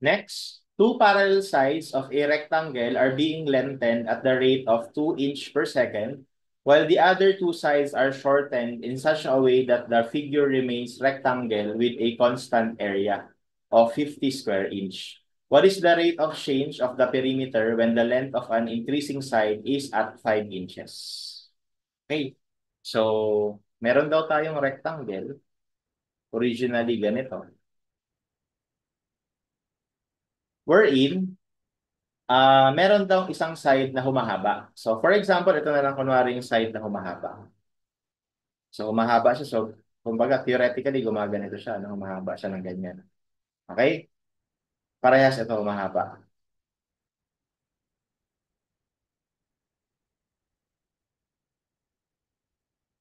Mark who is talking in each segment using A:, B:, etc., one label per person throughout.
A: Next, two parallel sides of a rectangle are being lengthened at the rate of 2 inch per second, while the other two sides are shortened in such a way that the figure remains rectangle with a constant area of 50 square inch. What is the rate of change of the perimeter when the length of an increasing side is at 5 inches? Okay. So, meron daw tayong rectangle, originally ganito, wherein meron daw isang side na humahaba. So, for example, ito na lang kunwari yung side na humahaba. So, humahaba siya. So, kumbaga, theoretically, gumaganito siya. No? Humahaba siya ng ganyan. Okay? Parehas ito humahaba.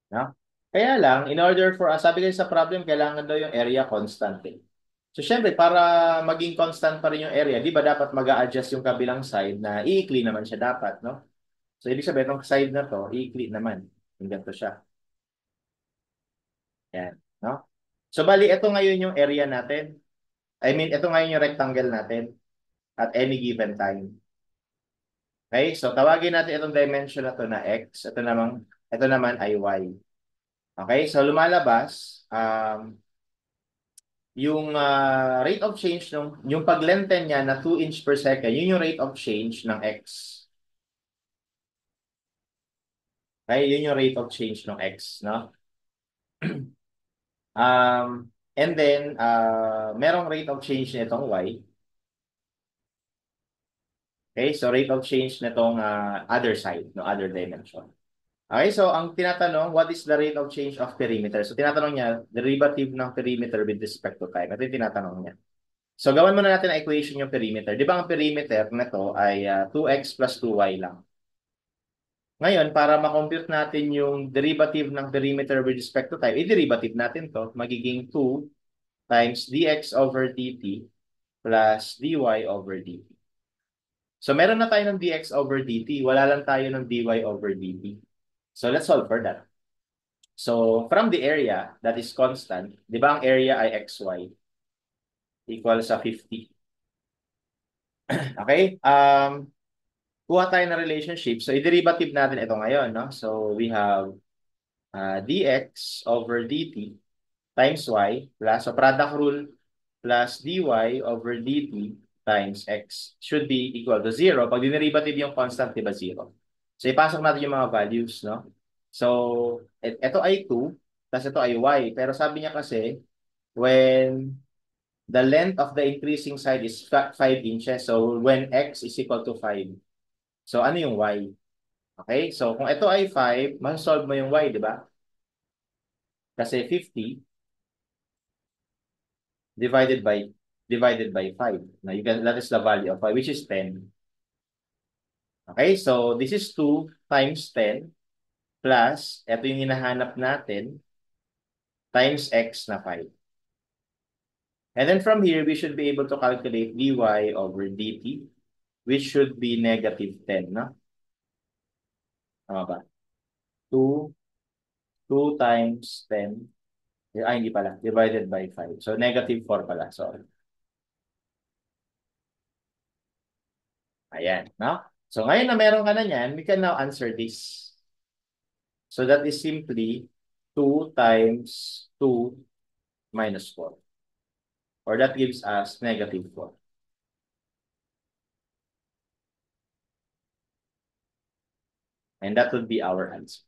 A: No? Kaya lang, in order for, sabi kayo sa problem, kailangan daw yung area constant. Eh. So, syempre, para maging constant pa rin yung area, di ba dapat mag-a-adjust yung kabilang side na iikli naman siya dapat, no? So, ibig sabihin, itong side na to, iikli naman. Yung ganito siya. Yan. No? So, bali, ito ngayon yung area natin. I mean, ito ngayon yung rectangle natin at any given time. Okay? So, tawagin natin itong dimension na to na x. Ito naman ay y. Okay? So, lumalabas, yung rate of change, yung pag-lengthen niya na 2 inch per second, yun yung rate of change ng x. Okay? Yun yung rate of change ng x, no? And then, merong rate of change nitong y. Okay? So, rate of change nitong other side, no? Other dimension. Okay, so ang tinatanong, what is the rate of change of perimeter? So tinatanong niya, derivative ng perimeter with respect to time. Ito yung tinatanong niya. So gawan muna natin ang equation yung perimeter. Di ba ang perimeter na to ay 2x plus 2y lang. Ngayon, para ma-compute natin yung derivative ng perimeter with respect to time, i-derivative natin to. Magiging 2 times dx over dt plus dy over dt. So meron na tayo ng dx over dt. Wala lang tayo ng dy over dt. So let's solve for that. So, from the area that is constant, di ba ang area ay xy equals sa 50. Okay? Kuha tayo ng relationship. So, i-derivative natin ito ngayon, no? So, we have dx over dt times y plus, so product rule plus dy over dt times x should be equal to 0. Pag dinerivative yung constant, di ba 0? So, ipasok natin yung mga values, no? So, ito ay 2, plus ito ay y. Pero sabi niya kasi, when the length of the increasing side is 5 inches, so when x is equal to 5, so ano yung y? Okay? So, kung ito ay 5, masolve mo yung y, di ba? Kasi 50 divided by 5. Now, that is the value of y, which is 10. Okay? So, this is 2 times 10 plus, ito yung hinahanap natin, times x na 5. And then from here, we should be able to calculate dy over dt, which should be negative 10, no? Tama ba? 2, 2 times 10, hindi pala, divided by 5. So, negative 4 pala, sorry. Ayan, no? So, ngayon na meron ka na niyan, we can now answer this. So, that is simply 2 times 2 minus 4. Or that gives us negative 4. And that would be our answer.